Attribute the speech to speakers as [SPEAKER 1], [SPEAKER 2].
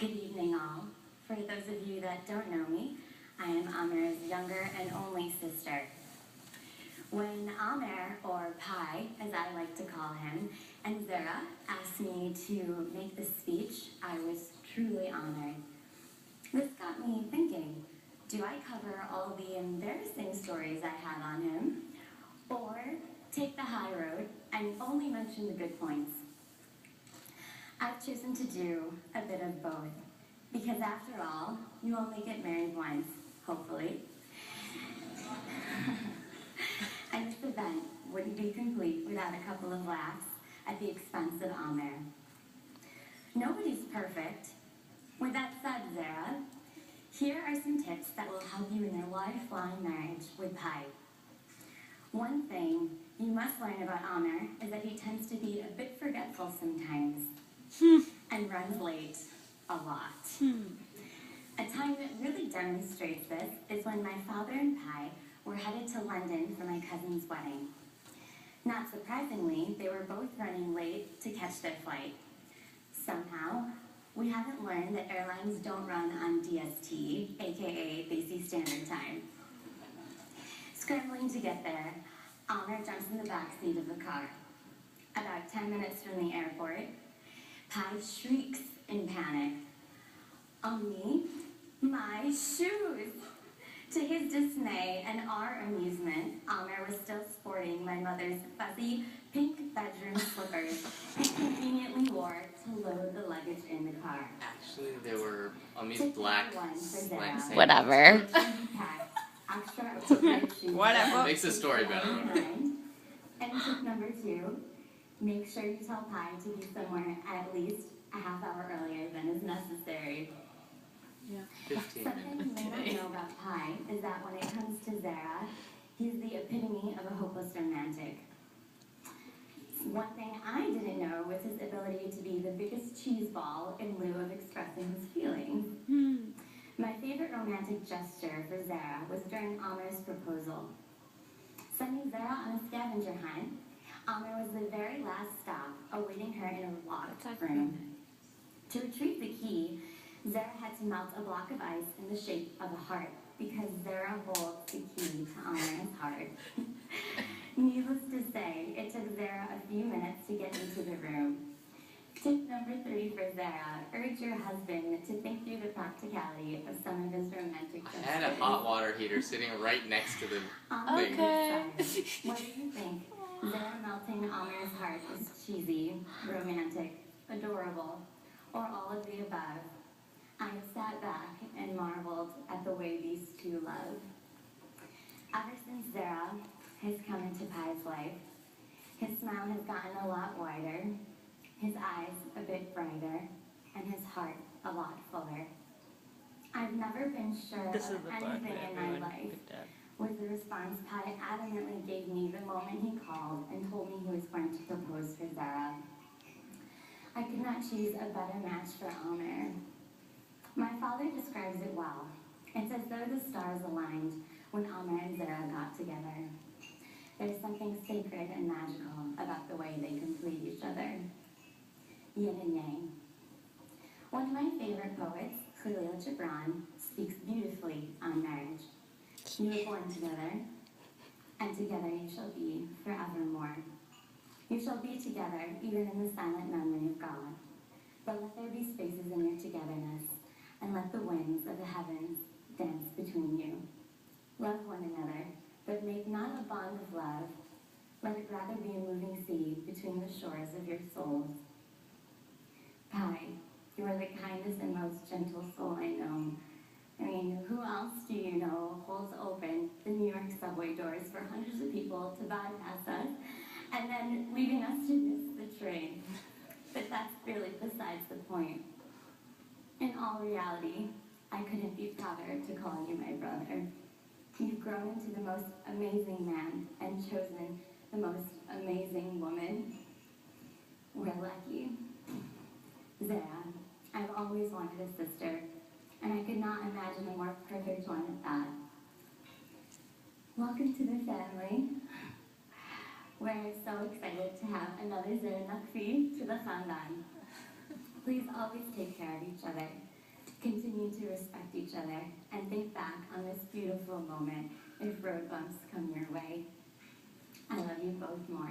[SPEAKER 1] Good evening, all. For those of you that don't know me, I am Amer's younger and only sister. When Amer, or Pi, as I like to call him, and Zara asked me to make this speech, I was truly honored. This got me thinking, do I cover all the embarrassing stories I had on him, or take the high road and only mention the good points? I've chosen to do a bit of both, because after all, you only get married once, hopefully. And this event wouldn't be complete without a couple of laughs at the expense of Amer. Nobody's perfect. With that said, Zara, here are some tips that will help you in your lifelong marriage with Pi. One thing you must learn about Amer is that he tends to be a bit forgetful sometimes and runs late a lot. A time that really demonstrates this is when my father and Pi were headed to London for my cousin's wedding. Not surprisingly, they were both running late to catch their flight. Somehow, we haven't learned that airlines don't run on DST, aka Basic Standard Time. Scrambling to get there, Amer jumps in the back seat of the car. About 10 minutes from the airport, Pi shrieks in panic, "Mommy, my shoes!" To his dismay and our amusement, Amer was still sporting my mother's fuzzy pink bedroom slippers he conveniently wore to load the luggage in the car.
[SPEAKER 2] Actually, they were on these black, like,
[SPEAKER 3] whatever.
[SPEAKER 1] Whatever.
[SPEAKER 2] Makes the story better.
[SPEAKER 1] And tip number 2, make sure you tell Pi to be somewhere at least a half hour earlier than is necessary.
[SPEAKER 3] Yeah.
[SPEAKER 2] 15
[SPEAKER 1] Something you may not know about Pi is that when it comes to Zara, he's the epitome of a hopeless romantic. One thing I didn't know was his ability to be the biggest cheese ball in lieu of expressing his feelings. My favorite romantic gesture for Zara was during Amer's proposal. Sending Zara on a scavenger hunt, Amer was the very last stop, awaiting her in a locked room. To retrieve the key, Zara had to melt a block of ice in the shape of a heart, because Zara holds the key to Amer's heart. Needless to say, it took Zara a few minutes to get into the room. Tip number 3 for Zara, urge your husband to think through the practicality of some of his romantic gestures.
[SPEAKER 2] I had a hot water heater sitting right next to the thing.
[SPEAKER 3] Okay.
[SPEAKER 1] What do you think? Zara melting Amer's heart is cheesy, romantic, adorable, or all of the above? I sat back and marveled at the way these two love. Ever since Zara has come into Pi's life, his smile has gotten a lot wider, his eyes a bit brighter, and his heart a lot fuller. I've never been sure of anything in my life was the response Pi adamantly gave me the moment he called and told me he was going to propose for Zara. I could not choose a better match for Amer. My father describes it well. It's as though the stars aligned when Amer and Zara got together. There's something sacred and magical about the way they complete each other. Yin and yang. One of my favorite poets, Khalil Gibran, speaks beautifully on marriage. You were born together, and together you shall be forevermore. You shall be together even in the silent memory of God. But let there be spaces in your togetherness, and let the winds of the heavens dance between you. Love one another, but make not a bond of love. Let it rather be a moving sea between the shores of your souls. Pi, you are the kindest and most gentle soul I know. I mean, who else do you know holds open the New York subway doors for hundreds of people to bypass us, and then leaving us to miss the train? But that's really besides the point. In all reality, I couldn't be prouder to call you my brother. You've grown into the most amazing man and chosen the most amazing woman. We're lucky. Zara, I've always wanted a sister, and I could not imagine a more perfect one at that. Welcome to the family. We're so excited to have another Zainubs to the Khandan. Please always take care of each other. Continue to respect each other and think back on this beautiful moment if road bumps come your way. I love you both more.